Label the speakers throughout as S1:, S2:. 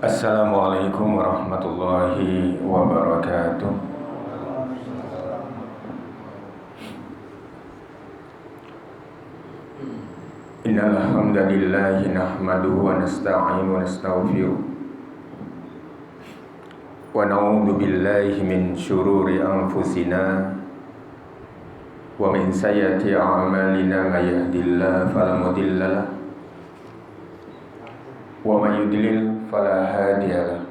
S1: Assalamualaikum warahmatullahi wabarakatuh. Innal hamdalillahi nahmaduhu wa nasta'inu wa nastaghfiruh wa na'udzu billahi min syururi anfusina wa min sayyiati a'malina may yahdihillahu fala mudilla lahu wa may yudlil fala hadiya lahu.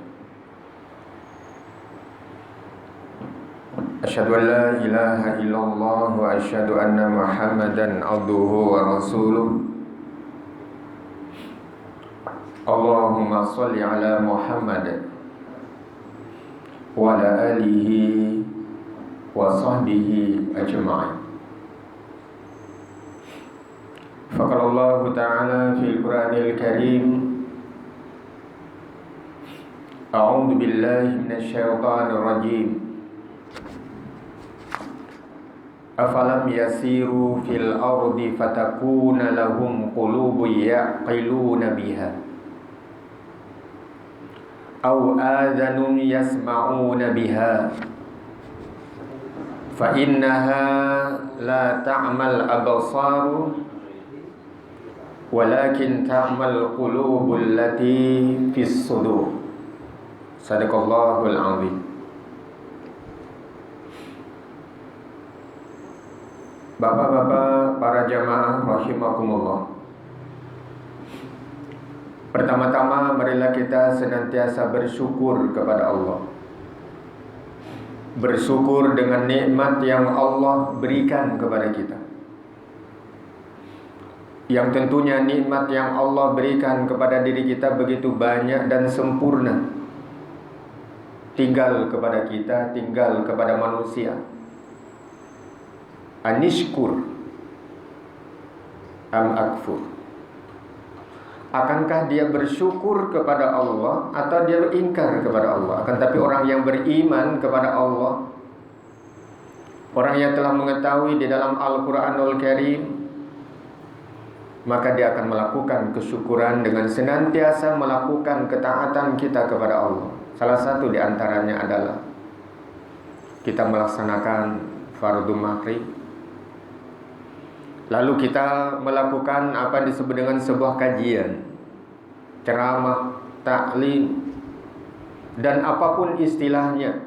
S1: Asyhadu an la ilaha illallah wa asyhadu anna Muhammadan abduhu wa rasuluh. Allahumma shalli ala Muhammad wa ala alihi wa sahbihi ajma'in. Faqala Allah ta'ala fil Qur'anil Karim, A'udzu billahi minasy syaithanir rajim. Afalam yasiru fil ardi fatakuna lahum qulubun ya'qiluna biha aw adhanun yasma'una biha fa innaha la ta'mal absaru walakin ta'mal qulubul lati fis sudur. Sadaqallahul azim. Bapak-bapak, para jamaah rahimakumullah. Pertama-tama marilah kita senantiasa bersyukur kepada Allah. Bersyukur dengan nikmat yang Allah berikan kepada kita. Yang tentunya nikmat yang Allah berikan kepada diri kita begitu banyak dan sempurna. Tinggal kepada kita, tinggal kepada manusia. Anishkur am akfur. Akankah dia bersyukur kepada Allah atau dia ingkar kepada Allah? Akan tapi orang yang beriman kepada Allah, orang yang telah mengetahui di dalam Al-Quranul Karim, maka dia akan melakukan kesyukuran dengan senantiasa melakukan ketaatan kita kepada Allah. Salah satu di antaranya adalah kita melaksanakan fardhu maghrib. Lalu kita melakukan apa yang disebut dengan sebuah kajian, ceramah, taklim, dan apapun istilahnya,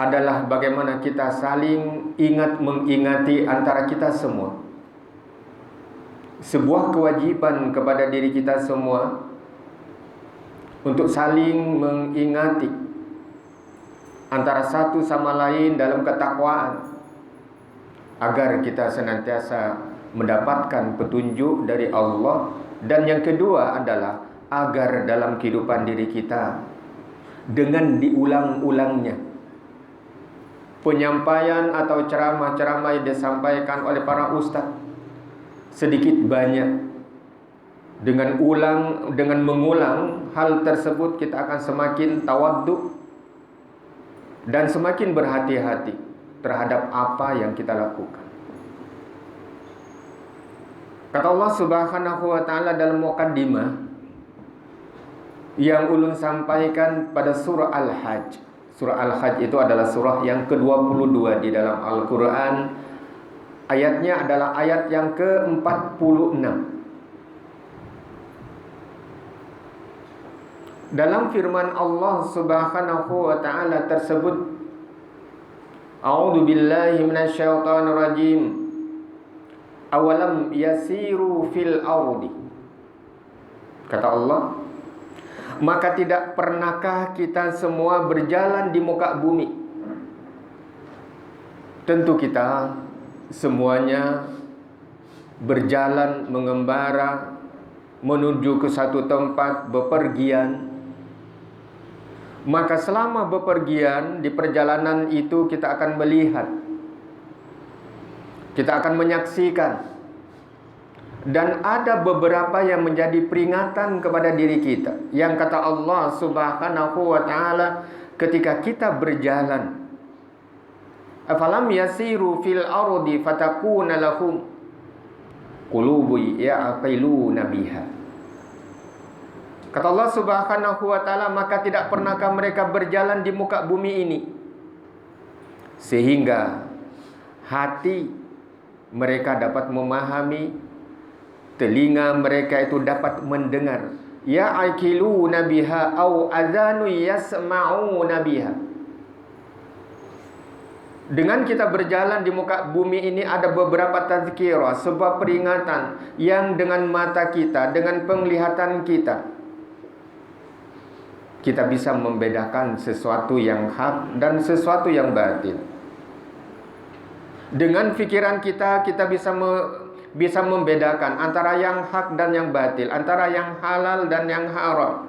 S1: adalah bagaimana kita saling ingat mengingati antara kita semua. Sebuah kewajiban kepada diri kita semua untuk saling mengingati antara satu sama lain dalam ketakwaan, agar kita senantiasa mendapatkan petunjuk dari Allah. Dan yang kedua adalah agar dalam kehidupan diri kita, dengan diulang-ulangnya penyampaian atau ceramah-ceramah yang disampaikan oleh para ustadz, sedikit banyak dengan mengulang hal tersebut, kita akan semakin tawaddu dan semakin berhati-hati terhadap apa yang kita lakukan. Kata Allah Subhanahu wa ta'ala dalam muqaddimah yang ulun sampaikan pada surah Al-Hajj. Surah Al-Hajj itu adalah surah yang ke-22 di dalam Al-Quran. Ayatnya adalah ayat yang ke-46. Dalam firman Allah Subhanahu wa ta'ala tersebut, A'udzu billahi minasy syaithanir rajim. Awalam yasiru fil ardi. Kata Allah, maka tidak pernahkah kita semua berjalan di muka bumi? Tentu kita semuanya berjalan, mengembara menuju ke satu tempat, bepergian. Maka selama bepergian, di perjalanan itu kita akan melihat, kita akan menyaksikan, dan ada beberapa yang menjadi peringatan kepada diri kita. Yang kata Allah Subhanahu wa ta'ala ketika kita berjalan, afalam yasiru fil ardi fatakuna lahum qulubu ya'qiluna biha. Kata Allah Subhanahu wa taala, maka tidak pernahkah mereka berjalan di muka bumi ini sehingga hati mereka dapat memahami, telinga mereka itu dapat mendengar. Ya aqiluna biha au adzanu yasma'una biha. Dengan kita berjalan di muka bumi ini ada beberapa tazkirah, sebuah peringatan yang dengan mata kita, dengan penglihatan kita, kita bisa membedakan sesuatu yang hak dan sesuatu yang batil. Dengan fikiran kita, kita bisa membedakan antara yang hak dan yang batil, antara yang halal dan yang haram.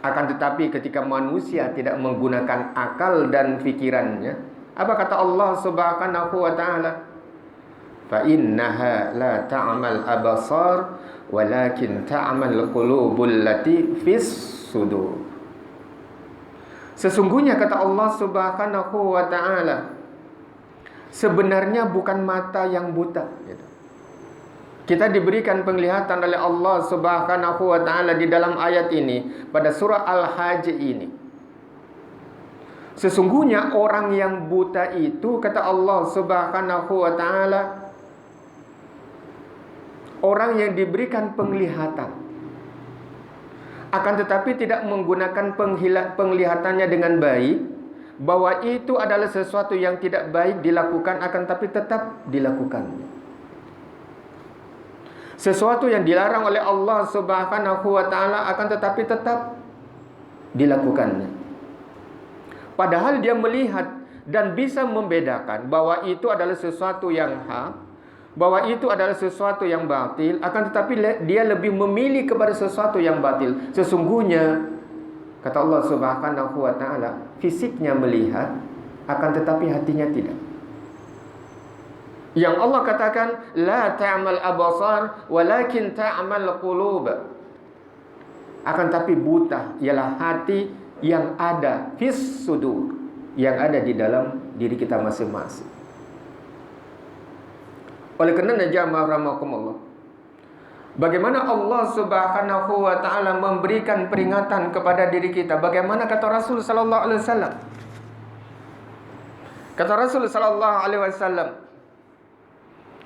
S1: Akan tetapi ketika manusia tidak menggunakan akal dan fikirannya, apa kata Allah Subhanahu wa taala? Fa innaha la ta'mal absar walakin ta'mal qulubul lati fis sudur. Sesungguhnya kata Allah Subhanahu wa taala, sebenarnya bukan mata yang buta. Kita diberikan penglihatan oleh Allah Subhanahu wa taala di dalam ayat ini pada surah Al-Hajj ini. Sesungguhnya orang yang buta itu, kata Allah Subhanahu wa taala, orang yang diberikan penglihatan, akan tetapi tidak menggunakan penglihatannya dengan baik, bahwa itu adalah sesuatu yang tidak baik dilakukan, akan tapi tetap dilakukan. Sesuatu yang dilarang oleh Allah Subhanahu wa taala, akan tetapi tetap dilakukannya. Padahal dia melihat dan bisa membedakan bahwa itu adalah sesuatu yang hak, bahwa itu adalah sesuatu yang batil, akan tetapi dia lebih memilih kepada sesuatu yang batil. Sesungguhnya kata Allah Subhanahu wa taala, fisiknya melihat, akan tetapi hatinya tidak. Yang Allah katakan, la ta'mal absar walakin ta'mal qulub. Akan tapi buta ialah hati yang ada fis sudur, yang ada di dalam diri kita masing-masing. Oleh kerana jamaah rahimakumullah, bagaimana Allah Subhanahu wa taala memberikan peringatan kepada diri kita? Bagaimana kata Rasul sallallahu alaihi wasallam? Kata Rasul sallallahu alaihi wasallam,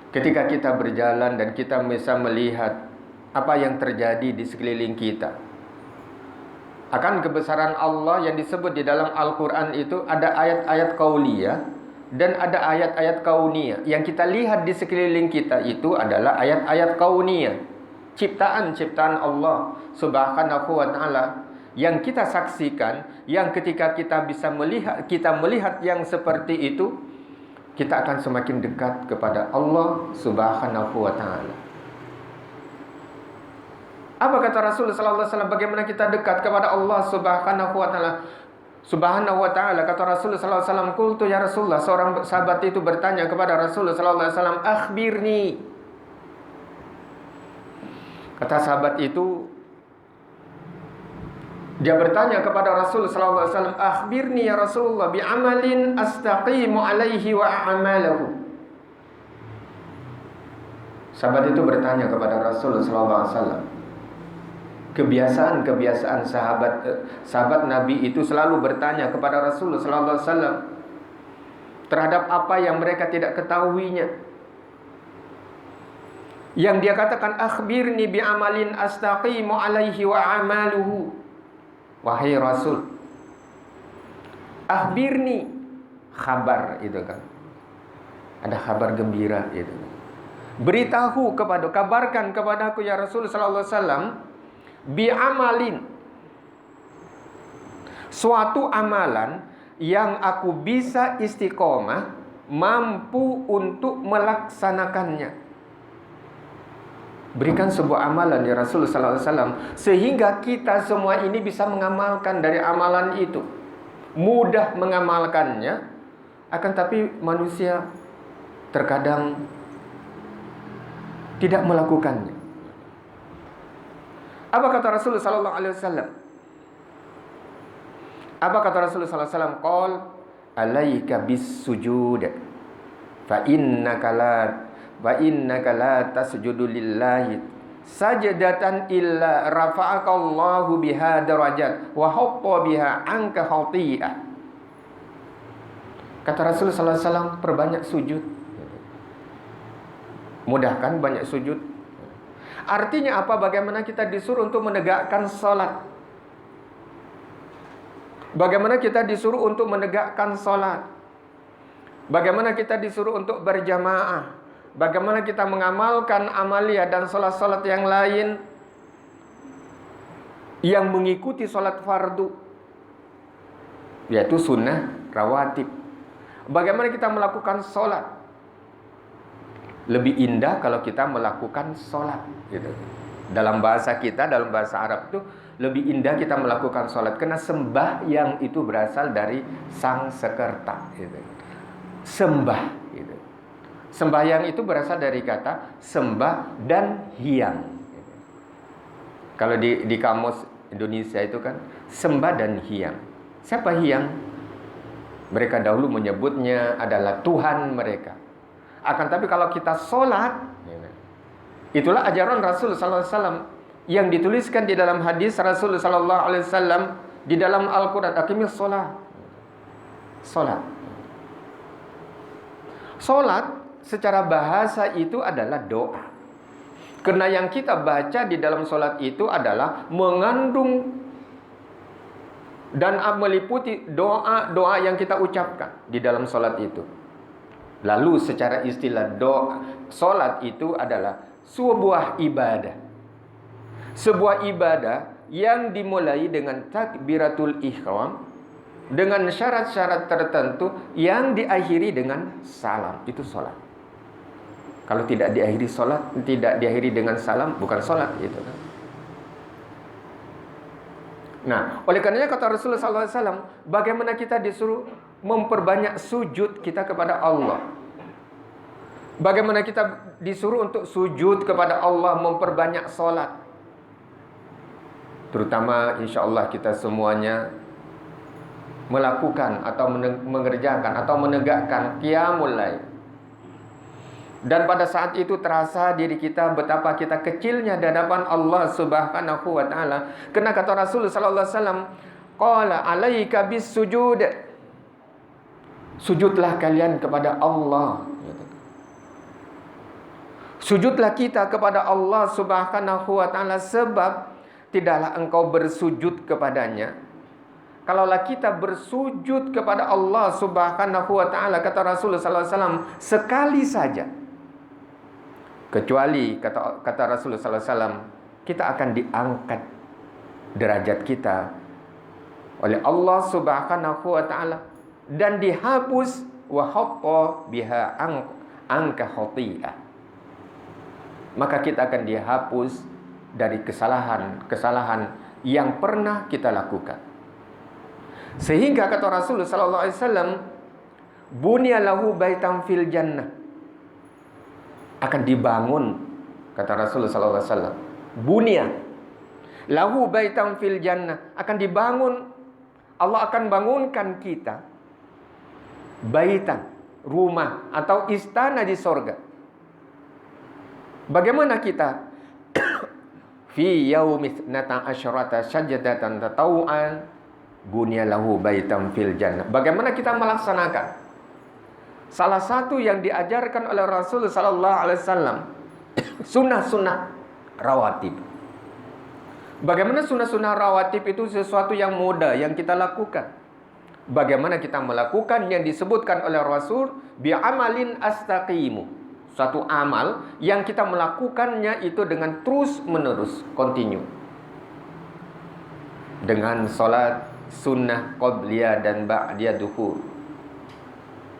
S1: ketika kita berjalan dan kita bisa melihat apa yang terjadi di sekeliling kita, akan kebesaran Allah yang disebut di dalam Al-Quran itu, ada ayat-ayat qauliyah dan ada ayat-ayat kauniyah. Yang kita lihat di sekeliling kita itu adalah ayat-ayat kauniyah, ciptaan-ciptaan Allah Subhanahu wa taala yang kita saksikan, yang ketika kita bisa melihat yang seperti itu, kita akan semakin dekat kepada Allah Subhanahu wa taala. Apa kata Rasulullah sallallahu alaihi wasallam, bagaimana kita dekat kepada Allah Subhanahu wa taala? Subhanahu wa taala, kata Rasulullah sallallahu alaihi wasallam, qultu ya Rasulullah, seorang sahabat itu bertanya kepada Rasulullah sallallahu alaihi wasallam, akhbirni. Kata sahabat itu, dia bertanya kepada Rasulullah sallallahu alaihi wasallam, akhbirni ya Rasulullah bi amalin astaqimu alaihi wa a'malahu. Sahabat itu bertanya kepada Rasulullah sallallahu alaihi wasallam, kebiasaan sahabat Nabi itu selalu bertanya kepada Rasulullah sallallahu alaihi wasallam terhadap apa yang mereka tidak ketahuinya. Yang dia katakan, akhbirni bi amalin astaqimu alaihi wa amaluhu. Wahai Rasul, akhbirni, khabar itu kan, ada kabar gembira itu. Beritahu kabarkan kepadaku ya Rasul sallallahu alaihi wasallam, bi amalin, suatu amalan yang aku bisa istiqomah, mampu untuk melaksanakannya. Berikan sebuah amalan ya Rasulullah sallallahu alaihi wasallam, sehingga kita semua ini bisa mengamalkan dari amalan itu, mudah mengamalkannya. Akan tapi manusia terkadang tidak melakukannya. Apa kata Rasulullah sallallahu alaihi wasallam? Apa kata Rasulullah sallallahu alaihi wasallam? Qol alaika bis sujud fa innaka la tasjudu lillahi sajdatan illa rafa'akallahu biha darajat wa hatta biha anka khati'ah. Kata Rasul sallallahu alaihi wasallam, perbanyak sujud. Mudahkan banyak sujud. Artinya apa? Bagaimana kita disuruh untuk menegakkan salat. Bagaimana kita disuruh untuk menegakkan salat. Bagaimana kita disuruh untuk berjamaah. Bagaimana kita mengamalkan amalia dan salat-salat yang lain yang mengikuti salat fardu, yaitu sunnah rawatib. Bagaimana kita melakukan salat. Lebih indah kalau kita melakukan salat, gitu. Dalam bahasa kita, dalam bahasa Arab itu lebih indah kita melakukan salat, karena sembahyang itu berasal dari sang sekerta, gitu. Sembah, gitu. Sembahyang itu berasal dari kata sembah dan hiang. Kalau di kamus Indonesia itu kan sembah dan hiang. Siapa hiang? Mereka dahulu menyebutnya adalah Tuhan mereka. Akan tapi kalau kita sholat, itulah ajaran Rasul sallallahu alaihi wasallam yang dituliskan di dalam hadis Rasul sallallahu alaihi wasallam di dalam Al-Qur'an, aqimis sholat. Sholat secara bahasa itu adalah doa. Karena yang kita baca di dalam sholat itu adalah mengandung dan meliputi doa-doa yang kita ucapkan di dalam sholat itu. Lalu secara istilah doa, sholat itu adalah sebuah ibadah. Sebuah ibadah yang dimulai dengan takbiratul ihram, dengan syarat-syarat tertentu yang diakhiri dengan salam. Itu sholat. Kalau tidak diakhiri sholat, tidak diakhiri dengan salam, bukan sholat, gitu kan. Nah, oleh karenanya kata Rasulullah SAW, bagaimana kita disuruh memperbanyak sujud kita kepada Allah. Bagaimana kita disuruh untuk sujud kepada Allah, memperbanyak sholat. Terutama insya Allah kita semuanya melakukan atau mengerjakan atau menegakkan qiyamul lail. Dan pada saat itu terasa diri kita betapa kita kecilnya di hadapan Allah Subhanahu wa taala. Karena kata Rasul sallallahu alaihi wasallam, qala alaika bis sujud. Sujudlah kalian kepada Allah. Sujudlah kita kepada Allah Subhanahu wa taala, sebab tidaklah engkau bersujud kepadanya. Kalaulah kita bersujud kepada Allah Subhanahu wa taala, kata Rasul sallallahu alaihi wasallam, sekali saja, kecuali kata Rasulullah SAW, kita akan diangkat derajat kita oleh Allah Subhanahu wa taala dan dihapus wa hatta biha anka khati'ah. Maka kita akan dihapus dari kesalahan yang pernah kita lakukan. Sehingga kata Rasulullah SAW, bunya lahu baitan fil jannah, akan dibangun, kata Rasulullah SAW, bunya lahu baitan fil jannah, akan dibangun, Allah akan bangunkan kita baitan, rumah atau istana di sorga. Bagaimana kita? Fi yaumi 12 sajdatan tatawu'an bunya lahu baitan fil jannah. Bagaimana kita melaksanakan? Salah satu yang diajarkan oleh Rasul sallallahu alaihi wasallam, sunnah-sunnah rawatib. Bagaimana sunnah-sunnah rawatib itu sesuatu yang mudah yang kita lakukan. Bagaimana kita melakukan yang disebutkan oleh Rasul, bi'amalin astaqimu. Suatu amal yang kita melakukannya itu dengan terus menerus, continue. Dengan salat sunnah qabliyah dan ba'diyah duhur.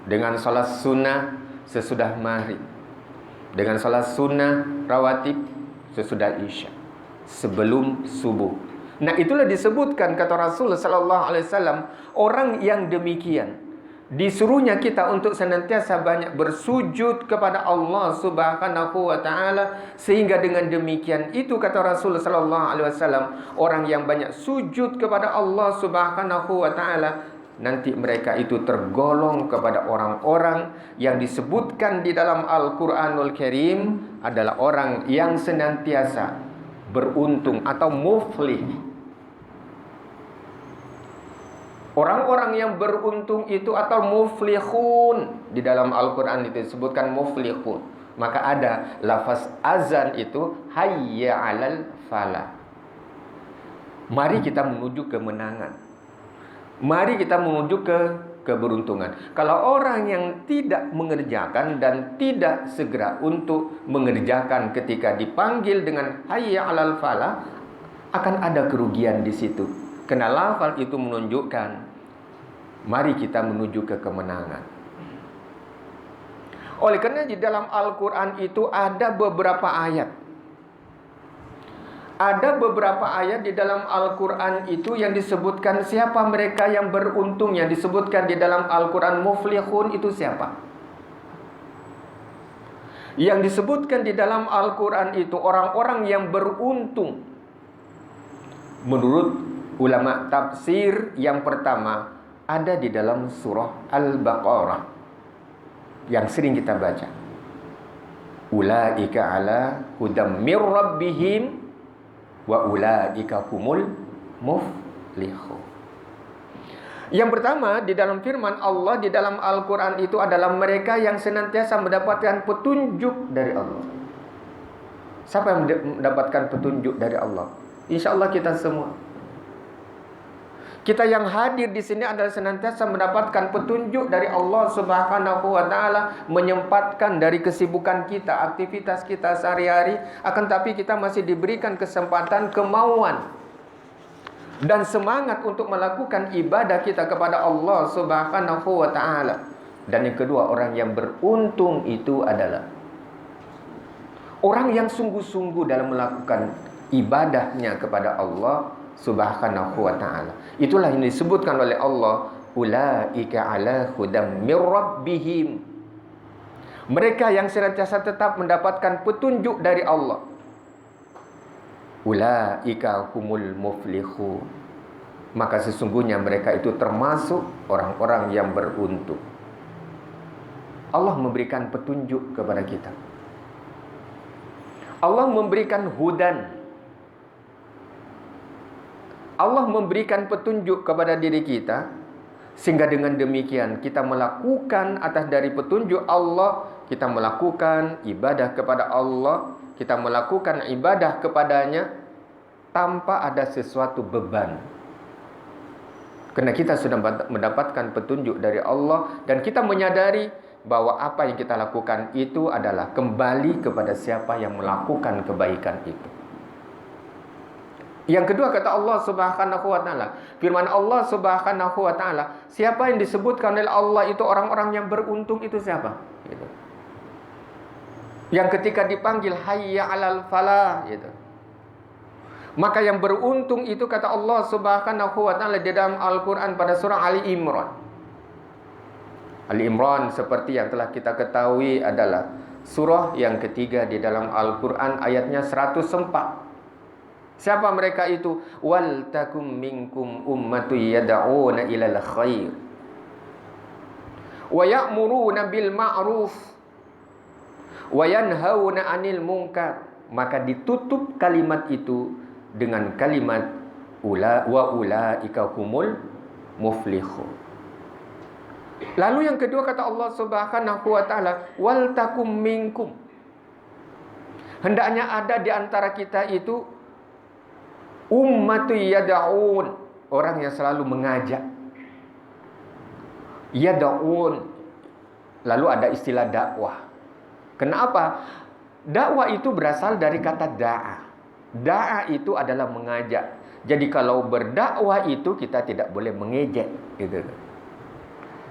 S1: Dengan salat sunnah sesudah maghrib. Dengan salat sunnah rawatib sesudah isya, sebelum subuh. Nah, itulah disebutkan kata Rasul sallallahu alaihi wasallam, orang yang demikian disuruhnya kita untuk senantiasa banyak bersujud kepada Allah Subhanahu wa taala, sehingga dengan demikian itu kata Rasul sallallahu alaihi wasallam, orang yang banyak sujud kepada Allah Subhanahu wa taala nanti mereka itu tergolong kepada orang-orang yang disebutkan di dalam Al-Quranul Karim adalah orang yang senantiasa beruntung atau muflih. Orang-orang yang beruntung itu atau muflihun, di dalam Al-Quran itu disebutkan muflihun. Maka ada lafaz azan itu hayya 'alal falah. Mari kita menuju kemenangan. Mari kita menuju ke keberuntungan. Kalau orang yang tidak mengerjakan dan tidak segera untuk mengerjakan ketika dipanggil dengan hayya 'alal falah, akan ada kerugian di situ. Karena lafal itu menunjukkan mari kita menuju ke kemenangan. Oleh karena di dalam Al-Quran itu ada beberapa ayat. Ada beberapa ayat di dalam Al-Quran itu yang disebutkan siapa mereka yang beruntung. Yang disebutkan di dalam Al-Quran muflihun itu siapa? Yang disebutkan di dalam Al-Quran itu orang-orang yang beruntung. Menurut ulama tafsir yang pertama ada di dalam surah Al-Baqarah yang sering kita baca. Ulaika ala hudam mir rabbihim wa ulaika humul muflihun. Yang pertama di dalam firman Allah di dalam Al-Quran itu adalah mereka yang senantiasa mendapatkan petunjuk dari Allah. Siapa yang mendapatkan petunjuk dari Allah? Insya Allah kita semua. Kita yang hadir di sini adalah senantiasa mendapatkan petunjuk dari Allah Subhanahu wa taala, menyempatkan dari kesibukan kita, aktivitas kita sehari-hari, akan tapi kita masih diberikan kesempatan, kemauan dan semangat untuk melakukan ibadah kita kepada Allah Subhanahu wa taala. Dan yang kedua, orang yang beruntung itu adalah orang yang sungguh-sungguh dalam melakukan ibadahnya kepada Allah Subhanahu wa ta'ala. Itulah yang disebutkan oleh Allah, ulaika ala hudam mir rabbihim. Mereka yang senantiasa tetap mendapatkan petunjuk dari Allah. Ulaika humul muflihun. Maka sesungguhnya mereka itu termasuk orang-orang yang beruntung. Allah memberikan petunjuk kepada kita. Allah memberikan hudan. Allah memberikan petunjuk kepada diri kita, sehingga dengan demikian kita melakukan atas dari petunjuk Allah, kita melakukan ibadah kepada Allah, kita melakukan ibadah kepadanya tanpa ada sesuatu beban. Karena kita sudah mendapatkan petunjuk dari Allah dan kita menyadari bahwa apa yang kita lakukan itu adalah kembali kepada siapa yang melakukan kebaikan itu. Yang kedua kata Allah Subhanahu wa taala, firman Allah Subhanahu wa taala, siapa yang disebutkan oleh Allah itu orang-orang yang beruntung itu siapa? Gitu. Yang ketika dipanggil hayya 'alal falah gitu. Maka yang beruntung itu kata Allah Subhanahu wa taala di dalam Al-Qur'an pada surah Ali Imran. Ali Imran seperti yang telah kita ketahui adalah surah yang ketiga di dalam Al-Qur'an, ayatnya 104. Siapa mereka itu? Wal takum minkum ummatu yad'una ilal khair wa ya'muruna bil ma'ruf wa yanhauna 'anil munkar. Maka ditutup kalimat itu dengan kalimat ulaika humul muflihun. Lalu yang kedua kata Allah Subhanahu wa taala, wal takum minkum. Hendaknya ada di antara kita itu ummatu yad'un, orang yang selalu mengajak. Yad'un. Lalu ada istilah dakwah. Kenapa? Dakwah itu berasal dari kata da'a. Da'a itu adalah mengajak. Jadi kalau berdakwah itu kita tidak boleh mengejek gitu.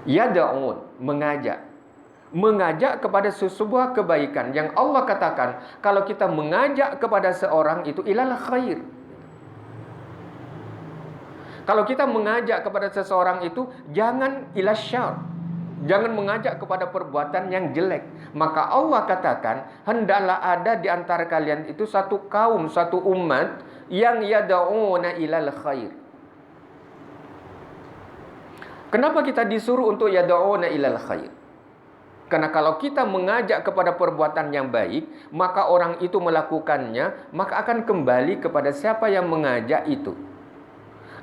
S1: Yad'un, mengajak. Mengajak kepada sebuah kebaikan yang Allah katakan, kalau kita mengajak kepada seorang itu ilal khair. Kalau kita mengajak kepada seseorang itu jangan ila syarr, jangan mengajak kepada perbuatan yang jelek. Maka Allah katakan, hendaklah ada di antara kalian itu satu kaum, satu umat yang yad'una ilal khair. Kenapa kita disuruh untuk yad'una ilal khair? Karena kalau kita mengajak kepada perbuatan yang baik, maka orang itu melakukannya, maka akan kembali kepada siapa yang mengajak itu.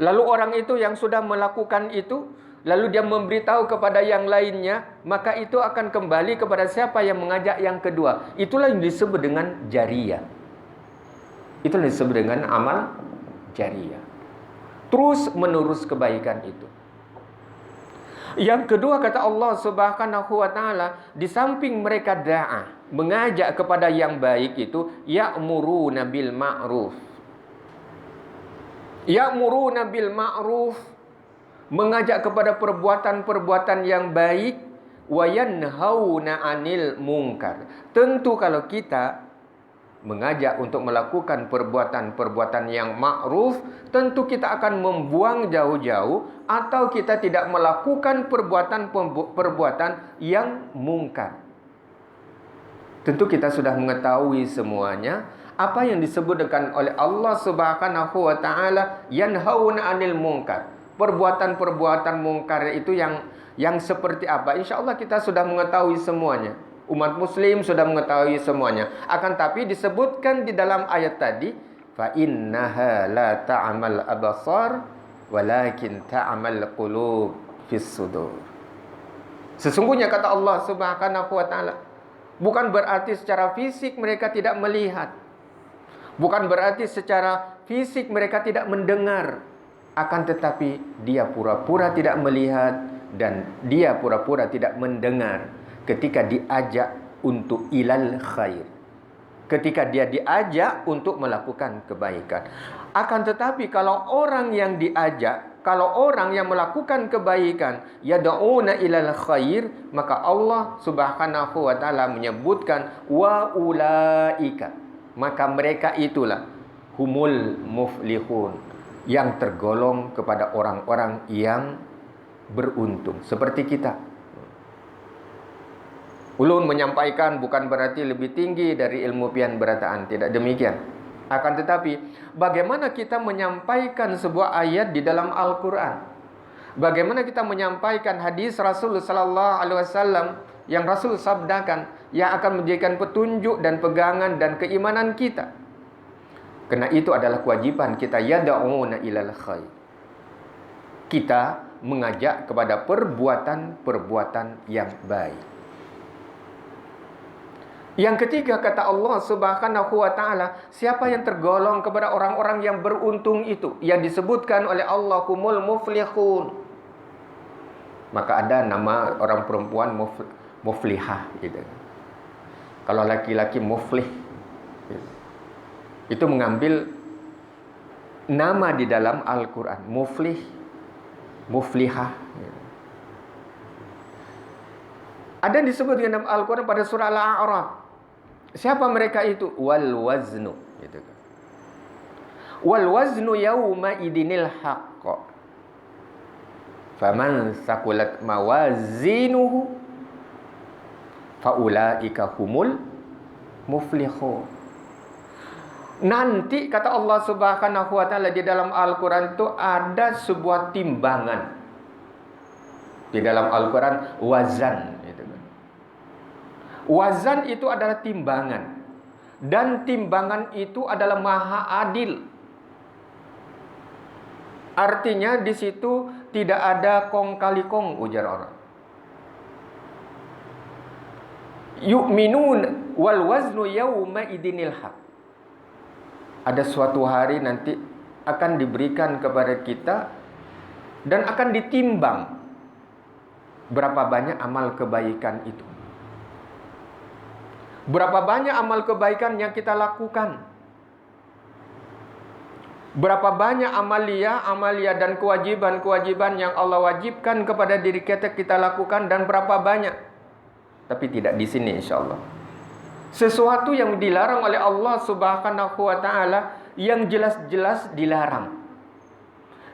S1: Lalu orang itu yang sudah melakukan itu, lalu dia memberitahu kepada yang lainnya, maka itu akan kembali kepada siapa yang mengajak yang kedua. Itulah yang disebut dengan jariyah. Itulah yang disebut dengan amal jariyah. Terus menerus kebaikan itu. Yang kedua, kata Allah Subhanahu wa taala, di samping mereka da'ah, mengajak kepada yang baik itu, ya'muruna bil ma'ruf. Ya'muruna bil ma'ruf, mengajak kepada perbuatan-perbuatan yang baik, wa yanhauna 'anil munkar. Tentu kalau kita mengajak untuk melakukan perbuatan-perbuatan yang ma'ruf, tentu kita akan membuang jauh-jauh, atau kita tidak melakukan perbuatan-perbuatan yang mungkar. Tentu kita sudah mengetahui semuanya apa yang disebutkan oleh Allah Subhanahu wa taala, yanhauna 'anil munkar. Perbuatan-perbuatan mungkar itu yang seperti apa? Insyaallah kita sudah mengetahui semuanya. Umat muslim sudah mengetahui semuanya. Akan tapi disebutkan di dalam ayat tadi, fa innaha la ta'mal absar walakin ta'mal qulub fis sudur. Sesungguhnya kata Allah Subhanahu wa taala, bukan berarti secara fisik mereka tidak melihat. Bukan berarti secara fisik mereka tidak mendengar. Akan tetapi dia pura-pura tidak melihat dan dia pura-pura tidak mendengar ketika diajak untuk ilal khair, ketika dia diajak untuk melakukan kebaikan. Akan tetapi kalau orang yang diajak, kalau orang yang melakukan kebaikan, yad'una ilal khair, maka Allah Subhanahu wa taala menyebutkan wa ulaika, maka mereka itulah humul muflihun, yang tergolong kepada orang-orang yang beruntung seperti kita. Ulun menyampaikan bukan berarti lebih tinggi dari ilmu pian berataan, tidak demikian. Akan tetapi bagaimana kita menyampaikan sebuah ayat di dalam Al-Quran, bagaimana kita menyampaikan hadis Rasul sallallahu alaihi wasallam yang Rasul sabdakan, yang akan menjadikan petunjuk dan pegangan dan keimanan kita. Karena itu adalah kewajiban kita, yad'una ilal khair. Kita mengajak kepada perbuatan-perbuatan yang baik. Yang ketiga, kata Allah Subhanahu wa taala, siapa yang tergolong kepada orang-orang yang beruntung itu, yang disebutkan oleh Allah humul muflihun. Maka ada nama orang perempuan muflihah gitu. Kalau laki-laki muflih, itu mengambil nama di dalam Al-Quran, muflih, muflihah. Ada yang disebut dengan Al-Quran pada surah Al-A'raf. Siapa mereka itu? Wal waznu, gitu kan. Wal waznu yawma idinil haqq. Faman saqulat mawazinuhu faulaika humul muflihun. Nanti kata Allah Subhanahu wa taala di dalam Al-Quran itu ada sebuah timbangan. Di dalam Al-Quran wazan, gitu kan. Wazan itu adalah timbangan, dan timbangan itu adalah maha adil. Artinya di situ tidak ada kong kali kong, ujar orang. Yu'minun wal waznu yawma idinil haq. Ada suatu hari nanti akan diberikan kepada kita dan akan ditimbang berapa banyak amal kebaikan itu. Berapa banyak amal kebaikan yang kita lakukan. Berapa banyak amalia dan kewajiban-kewajiban yang Allah wajibkan kepada diri kita lakukan, dan berapa banyak. Tapi tidak di sini insyaallah. Sesuatu yang dilarang oleh Allah Subhanahu wa taala yang jelas-jelas dilarang,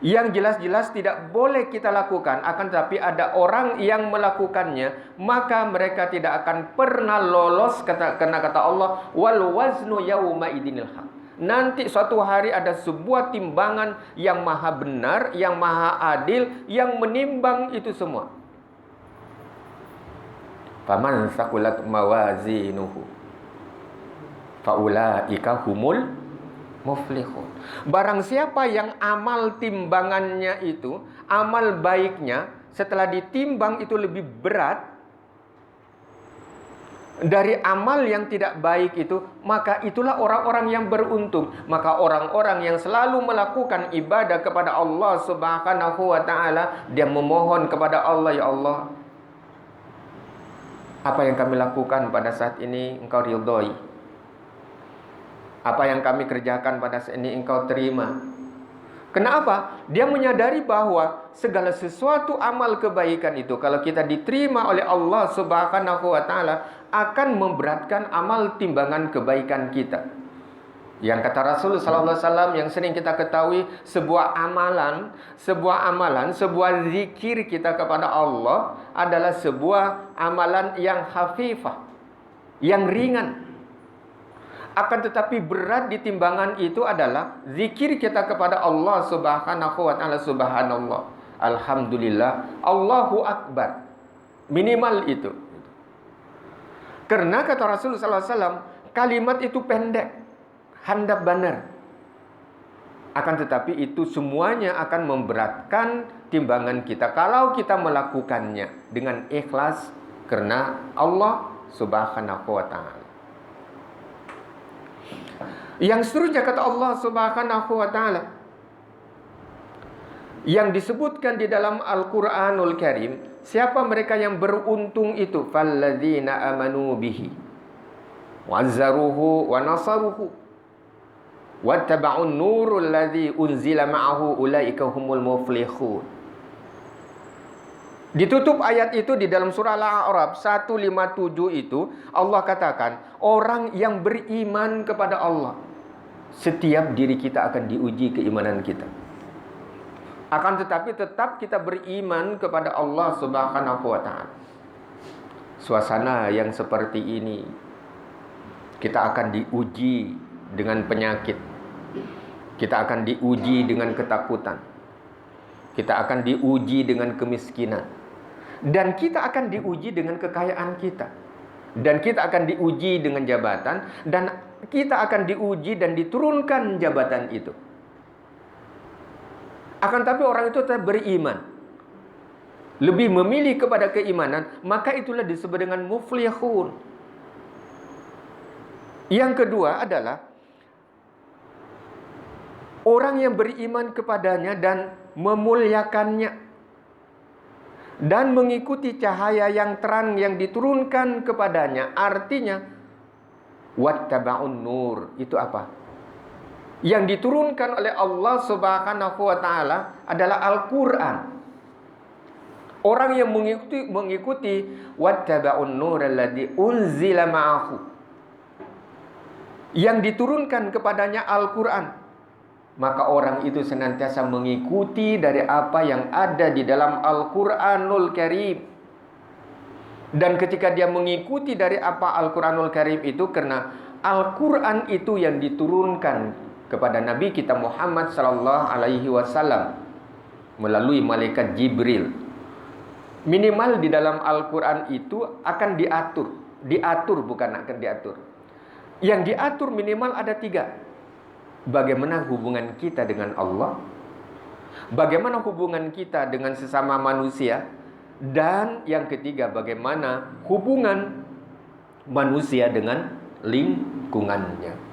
S1: yang jelas-jelas tidak boleh kita lakukan, akan tetapi ada orang yang melakukannya, maka mereka tidak akan pernah lolos karena kata Allah wal waznu yauma idinil haq. Nanti suatu hari ada sebuah timbangan yang maha benar, yang maha adil, yang menimbang itu semua. Faman saqulat mawazinuhu faulaika humul muflihun. Barang siapa yang amal timbangannya itu, amal baiknya setelah ditimbang itu lebih berat dari amal yang tidak baik itu, maka itulah orang-orang yang beruntung. Maka orang-orang yang selalu melakukan ibadah kepada Allah Subhanahu wa ta'ala, dia memohon kepada Allah, ya Allah, apa yang kami lakukan pada saat ini Engkau ridhoi. Apa yang kami kerjakan pada saat ini Engkau terima. Kenapa? Dia menyadari bahwa segala sesuatu amal kebaikan itu, kalau kita diterima oleh Allah Subhanahu wa ta'ala, akan memberatkan amal timbangan kebaikan kita. Yang kata Rasul sallallahu alaihi wasallam yang sering kita ketahui, sebuah amalan, sebuah zikir kita kepada Allah adalah sebuah amalan yang khafifah, yang ringan. Akan tetapi berat di timbangan itu adalah zikir kita kepada Allah Subhanahu wa ta'ala. Subhanallah, alhamdulillah, Allahu akbar. Minimal itu. Karena kata Rasul sallallahu alaihi wasallam, kalimat itu pendek, handap benar. Akan tetapi itu semuanya akan memberatkan timbangan kita kalau kita melakukannya dengan ikhlas karena Allah Subhanahu wa ta'ala. Yang seterusnya kata Allah Subhanahu wa ta'ala, yang disebutkan di dalam Al-Quranul Karim, siapa mereka yang beruntung itu? Falladzina amanu bihi wazzaruhu wa nasaruhu wattaba'un nurul ladzi unzila ma'ahu ulaika humul muflihun. Ditutup ayat itu di dalam surah Al-A'raf 157 itu, Allah katakan, orang yang beriman kepada Allah, setiap diri kita akan diuji keimanan kita. Akan tetapi tetap kita beriman kepada Allah Subhanahu wa ta'ala. Suasana yang seperti ini, kita akan diuji dengan penyakit, kita akan diuji dengan ketakutan, kita akan diuji dengan kemiskinan, dan kita akan diuji dengan kekayaan kita, dan kita akan diuji dengan jabatan, dan kita akan diuji dan diturunkan jabatan itu. Akan tapi orang itu tetap beriman, lebih memilih kepada keimanan, maka itulah disebut dengan muflihun. Yang kedua adalah orang yang beriman kepadanya dan memuliakannya dan mengikuti cahaya yang terang yang diturunkan kepadanya. Artinya wattaba'un nur itu apa? Yang diturunkan oleh Allah Subhanahu wa ta'ala adalah Al-Quran. Orang yang mengikuti wattaba'un nur alladzi unzila ma'ahu, yang diturunkan kepadanya Al-Quran, maka orang itu senantiasa mengikuti dari apa yang ada di dalam Al-Quranul Karim. Dan ketika dia mengikuti dari apa Al-Quranul Karim itu, karena Al-Quran itu yang diturunkan kepada Nabi kita Muhammad sallallahu alaihi wasallam melalui malaikat Jibril. Minimal di dalam Al-Quran itu akan diatur bukan akan diatur. Yang diatur minimal ada 3. Bagaimana hubungan kita dengan Allah, bagaimana hubungan kita dengan sesama manusia, dan yang ketiga, bagaimana hubungan manusia dengan lingkungannya.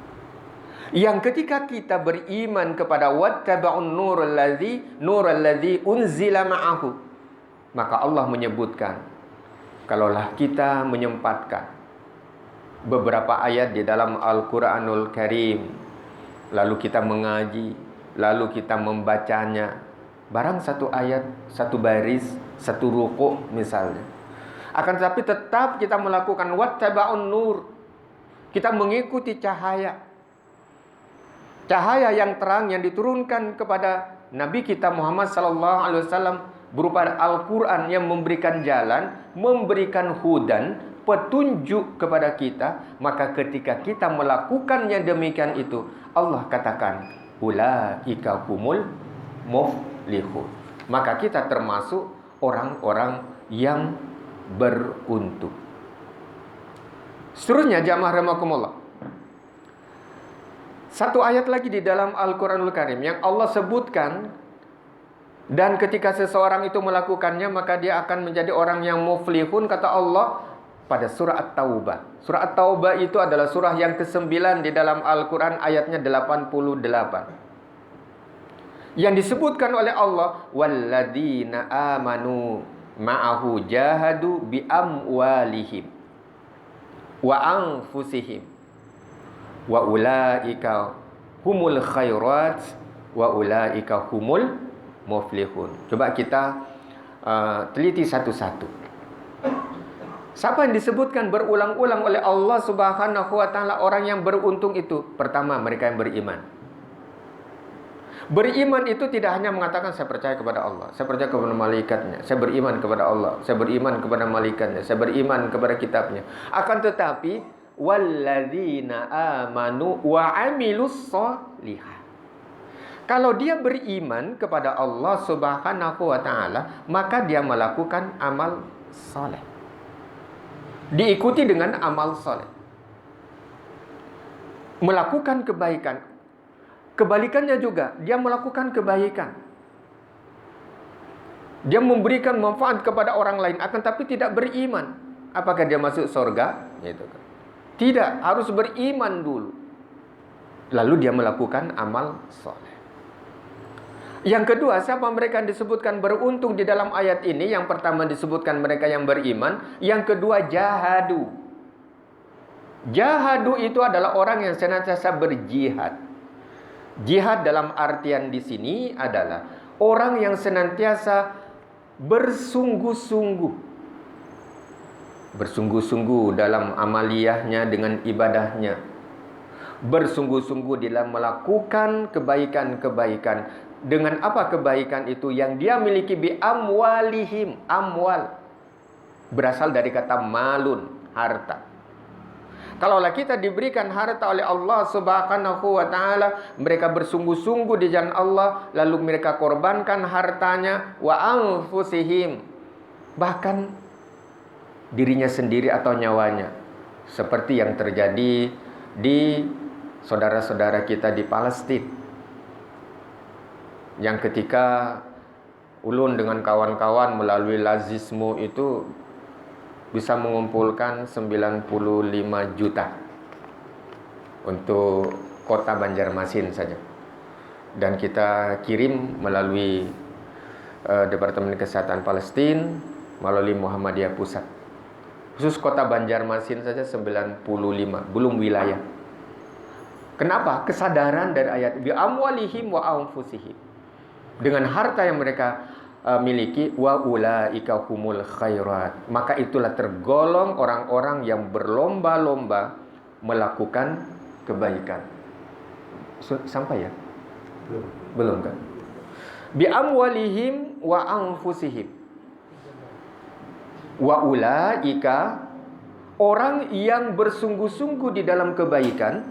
S1: Yang ketika kita beriman kepada wattaba'un nurul ladzi unzila ma'ahu, maka Allah menyebutkan, kalaulah kita menyempatkan beberapa ayat di dalam Al-Quranul Karim, lalu kita mengaji, lalu kita membacanya, barang satu ayat, satu baris, satu ruku misalnya, akan tetapi tetap kita melakukan wattaba'un nur, kita mengikuti cahaya yang terang yang diturunkan kepada Nabi kita Muhammad sallallahu alaihi wasallam berupa Al-Quran yang memberikan jalan, memberikan hudan, petunjuk kepada kita, maka ketika kita melakukannya demikian itu, Allah katakan ulaika humul muflihun. Maka kita termasuk orang-orang yang beruntung. Seterusnya jamaah rahimakumullah, satu ayat lagi di dalam Al-Quranul Karim yang Allah sebutkan, dan ketika seseorang itu melakukannya maka dia akan menjadi orang yang muflihun, kata Allah pada surah At-Taubah. Surah At-Taubah itu adalah surah yang ke-9 di dalam Al-Quran, ayatnya 88. Yang disebutkan oleh Allah, walladzina amanu ma'ahu jahadu bi amwalihim wa anfusihim wa ulaika humul khairat wa ulaika humul muflihun. Coba kita teliti satu-satu. Siapa yang disebutkan berulang-ulang oleh Allah Subhanahu wa taala orang yang beruntung itu? Pertama, mereka yang beriman. Beriman itu tidak hanya mengatakan saya percaya kepada Allah, saya percaya kepada malaikatnya, saya beriman kepada Allah, saya beriman kepada malaikatnya, saya beriman kepada kitabnya. Akan tetapi walladzina amanu wa amilus sholihat. Kalau dia beriman kepada Allah Subhanahu wa taala, maka dia melakukan amal saleh. Diikuti dengan amal saleh. Melakukan kebaikan. Kebalikannya juga, dia melakukan kebaikan. Dia memberikan manfaat kepada orang lain, akan tapi tidak beriman. Apakah dia masuk surga? Gitu kan. Tidak, harus beriman dulu. Lalu dia melakukan amal soleh. Yang kedua, siapa mereka yang disebutkan beruntung di dalam ayat ini? Yang pertama disebutkan mereka yang beriman. Yang kedua, jahadu. Jahadu itu adalah orang yang senantiasa berjihad. Jihad dalam artian di sini adalah orang yang senantiasa bersungguh-sungguh. Bersungguh-sungguh dalam amaliyahnya dengan ibadahnya. Bersungguh-sungguh dalam melakukan kebaikan-kebaikan. Dengan apa kebaikan itu? Yang dia miliki bi amwalihim. Amwal berasal dari kata malun, harta. Kalaulah kita diberikan harta oleh Allah Subhanahu wa taala, mereka bersungguh-sungguh di jalan Allah, lalu mereka korbankan hartanya, wa anfusihim, bahkan dirinya sendiri atau nyawanya, seperti yang terjadi di saudara-saudara kita di Palestina, yang ketika ulun dengan kawan-kawan melalui lazismu itu bisa mengumpulkan 95 juta untuk kota Banjarmasin saja. Dan kita kirim melalui Departemen Kesehatan Palestina, melalui Muhammadiyah Pusat. Khusus kota Banjarmasin saja 95, belum wilayah. Kenapa? Kesadaran dari ayat bi amwalihim wa anfusihim. Dengan harta yang mereka miliki, wa ulaika humul khairat, maka itulah tergolong orang-orang yang berlomba-lomba melakukan kebaikan. Sampai ya? Belum kan? Bi amwalihim wa anfusihim. Wa ulaika, orang yang bersungguh-sungguh di dalam kebaikan,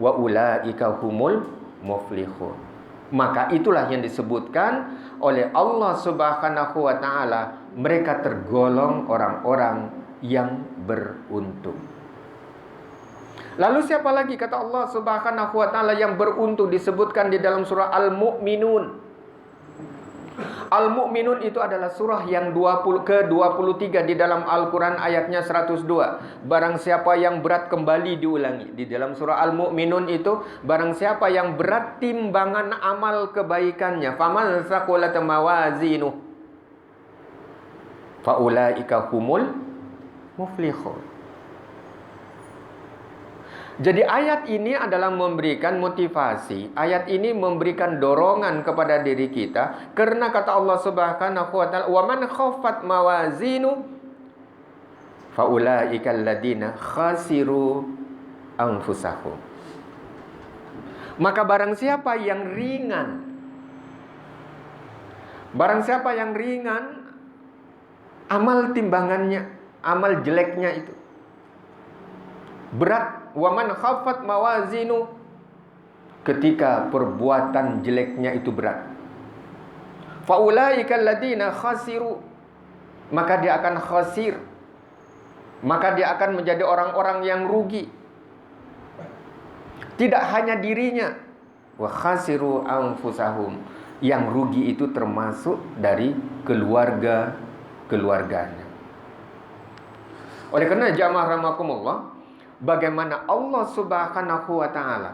S1: wa ulaika humul muflihun. Maka itulah yang disebutkan oleh Allah Subhanahu wa taala, mereka tergolong orang-orang yang beruntung. Lalu siapa lagi kata Allah Subhanahu wa taala yang beruntung? Disebutkan di dalam surah Al-Mu'minun. Al-Mu'minun itu adalah surah yang ke-23 di dalam Al-Quran, ayatnya 102. Barang siapa yang berat, kembali diulangi. Di dalam surah Al-Mu'minun itu, barang siapa yang berat timbangan amal kebaikannya, faman thaqulat mawazinuh faulaika humul muflihun. Jadi ayat ini adalah memberikan motivasi. Ayat ini memberikan dorongan kepada diri kita. Karena kata Allah Subhanahu wa ta'ala, wa man khaffat mawazinu faulaika alladziina khasiru anfusahum. Maka barang siapa yang ringan, barang siapa yang ringan amal timbangannya, amal jeleknya itu, berat. Wa man khaffat mawazinu, ketika perbuatan jeleknya itu berat. Fa ulaika alladziina khasiru, maka dia akan khasir, maka dia akan menjadi orang-orang yang rugi. Tidak hanya dirinya, wa khasiru anfusahum, yang rugi itu termasuk dari keluarganya. Oleh karena jamaah rahimakumullah, bagaimana Allah Subhanahu wa taala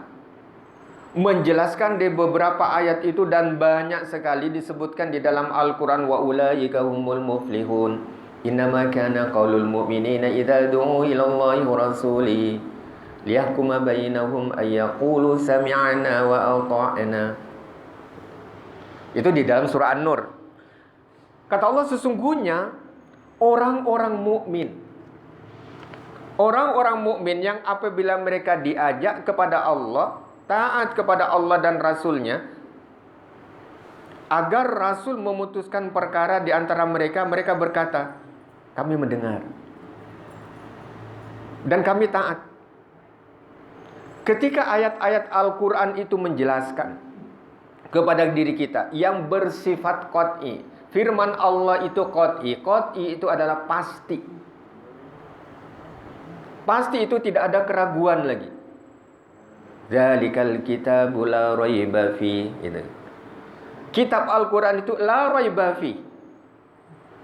S1: menjelaskan di beberapa ayat itu, dan banyak sekali disebutkan di dalam Al-Quran, wa ulaika humul muflihun innama kana qaulul mu'minina idza du'u ila Allahi wa rasuli liyahkuma bainahum ay yaqulu sami'na wa ata'na. Itu di dalam surah An-Nur. Kata Allah, sesungguhnya orang-orang mukmin yang apabila mereka diajak kepada Allah, taat kepada Allah dan Rasulnya, agar Rasul memutuskan perkara di antara mereka, mereka berkata, kami mendengar dan kami taat. Ketika ayat-ayat Al-Quran itu menjelaskan kepada diri kita yang bersifat qat'i, firman Allah itu qat'i. Qat'i itu adalah pasti. Pasti itu tidak ada keraguan lagi. Dzalikal kitabu la raiba fi. Kitab Al-Quran itu la raiba fi,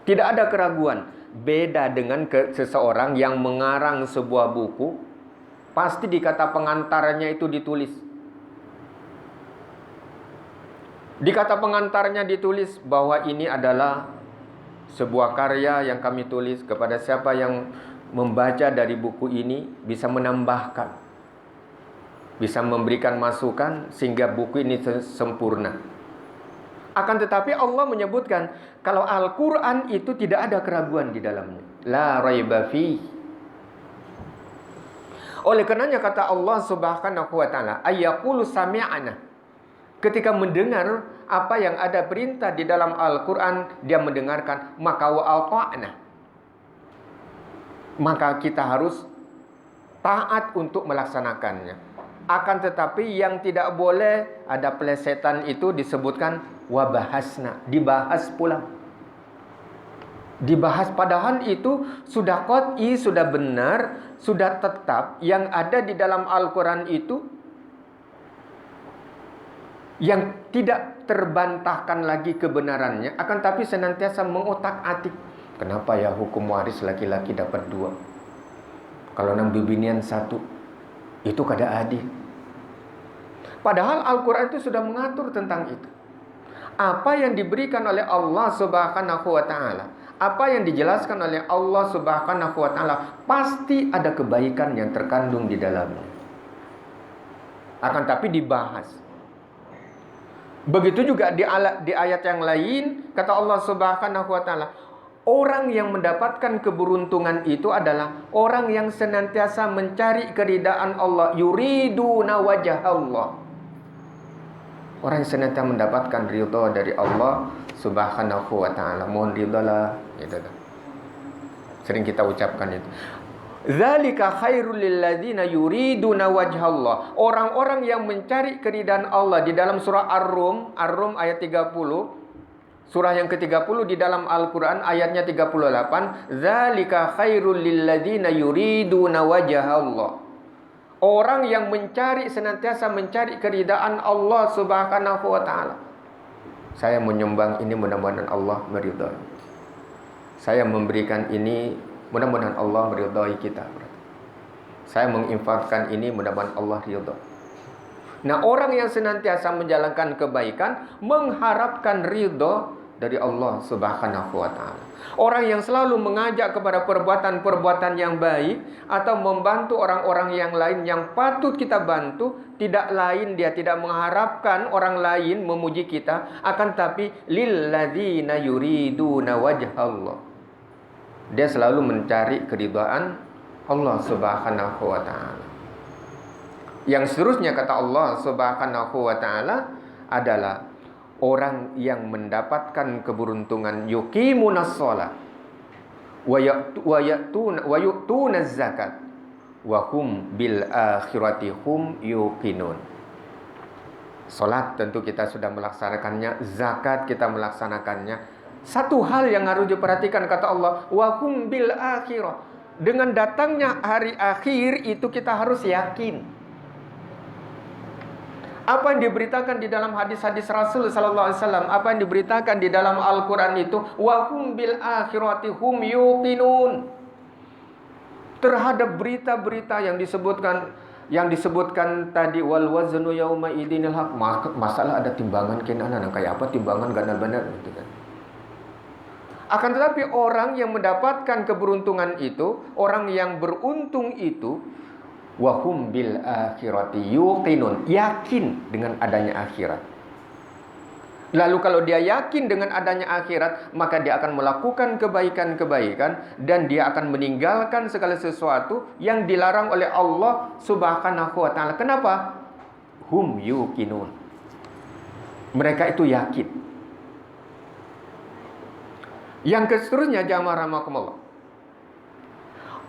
S1: tidak ada keraguan. Beda dengan seseorang yang mengarang sebuah buku, pasti di kata pengantarnya itu ditulis. Di kata pengantarnya ditulis bahwa ini adalah sebuah karya yang kami tulis, kepada siapa yang membaca dari buku ini bisa menambahkan, bisa memberikan masukan sehingga buku ini sempurna. Akan tetapi Allah menyebutkan kalau Al-Quran itu tidak ada keraguan di dalamnya. La raiba fi. Oleh karenanya kata Allah Subhanahu wa taala, ayyaqulu sami'na. Ketika mendengar apa yang ada perintah di dalam Al-Quran, dia mendengarkan, maka wa ata'na, maka kita harus taat untuk melaksanakannya. Akan tetapi yang tidak boleh ada pelesetan itu disebutkan wabahasna, dibahas pulang. Dibahas padahal itu sudah qat'i, sudah benar, sudah tetap. Yang ada di dalam Al-Quran itu yang tidak terbantahkan lagi kebenarannya, akan tapi senantiasa mengotak-atik. Kenapa ya hukum waris laki-laki dapat 2, kalau nang bibinian 1, itu kada adil. Padahal Al-Quran itu sudah mengatur tentang itu. Apa yang diberikan oleh Allah Subhanahu wa ta'ala, apa yang dijelaskan oleh Allah Subhanahu wa ta'ala, pasti ada kebaikan yang terkandung di dalamnya. Akan tapi dibahas. Begitu juga di ayat yang lain, kata Allah Subhanahu wa ta'ala, orang yang mendapatkan keberuntungan itu adalah orang yang senantiasa mencari keridaan Allah. Yuriduna wajah Allah. Orang yang senantiasa mendapatkan ridha dari Allah Subhanahu wa ta'ala. Mohon ridhalah. Sering kita ucapkan itu. Dzalika khairul lil ladzina yuriduna wajha Allah. Orang-orang yang mencari keridaan Allah di dalam surah Ar-Rum ayat 30. Surah yang ke-30 di dalam Al-Quran ayatnya 38. Dzalika khairul lil ladzina yuriduna wajha Allah. Orang yang senantiasa mencari keridaan Allah Subhanahu wa ta'ala. Saya menyumbang ini, mudah-mudahan Allah meridhai. Saya memberikan ini, mudah-mudahan Allah meridhai kita. Saya menginfakkan ini, mudah-mudahan Allah ridha. Nah, orang yang senantiasa menjalankan kebaikan mengharapkan ridha dari Allah Subhanahu wa ta'ala. Orang yang selalu mengajak kepada perbuatan-perbuatan yang baik atau membantu orang-orang yang lain yang patut kita bantu, tidak lain dia tidak mengharapkan orang lain memuji kita, akan tapi lilladzina yuriduna wajha Allah. Dia selalu mencari keridhaan Allah Subhanahu wa ta'ala. Yang seterusnya kata Allah Subhanahu wa ta'ala adalah orang yang mendapatkan keberuntungan yuqimunas shalah wa yu'tunaz zakat wa hum bil akhirati hum yuqinun. Salat tentu kita sudah melaksanakannya, zakat kita melaksanakannya. Satu hal yang harus diperhatikan kata Allah, wa hum bil akhirah. Dengan datangnya hari akhir itu kita harus yakin. Apa yang diberitakan di dalam hadis-hadis Rasul sallallahu alaihi wasallam, apa yang diberitakan di dalam Al-Qur'an itu, wa hum bil akhirati hum yuqinun. Terhadap berita-berita yang disebutkan tadi, wal waznu yauma idinil haq, masalah ada timbangan kenanan, kayak apa timbangan ganal benar gitu kan. Akan tetapi orang yang mendapatkan keberuntungan itu, orang yang beruntung itu, wahum bil akhirati yuqinun, yakin dengan adanya akhirat. Lalu kalau dia yakin dengan adanya akhirat, maka dia akan melakukan kebaikan-kebaikan dan dia akan meninggalkan segala sesuatu yang dilarang oleh Allah Subhanahu wa taala. Kenapa? Hum yuqinun. Mereka itu yakin. Yang seterusnya, jamaah rahimakumullah,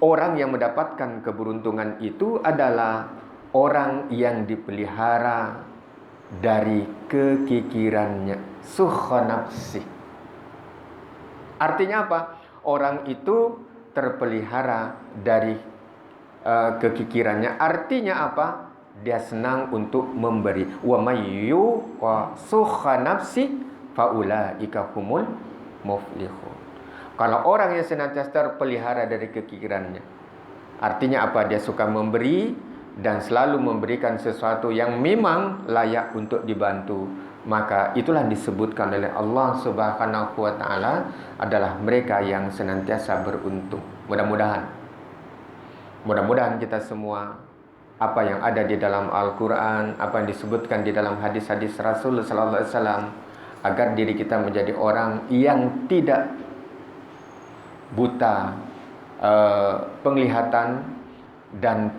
S1: orang yang mendapatkan keberuntungan itu adalah orang yang dipelihara dari kekikirannya, nafsi. Artinya apa? Orang itu terpelihara dari kekikirannya. Artinya apa? Dia senang untuk memberi. Wa may yuqa nafsi faulaika humul muflihun. Kalau orang yang senantiasa terpelihara dari kekikirannya, artinya apa? Dia suka memberi dan selalu memberikan sesuatu yang memang layak untuk dibantu, maka itulah disebutkan oleh Allah Subhanahu wa taala adalah mereka yang senantiasa beruntung. Mudah-mudahan kita semua, apa yang ada di dalam Al-Quran, apa yang disebutkan di dalam hadis-hadis Rasul sallallahu alaihi wasallam, agar diri kita menjadi orang yang tidak buta penglihatan dan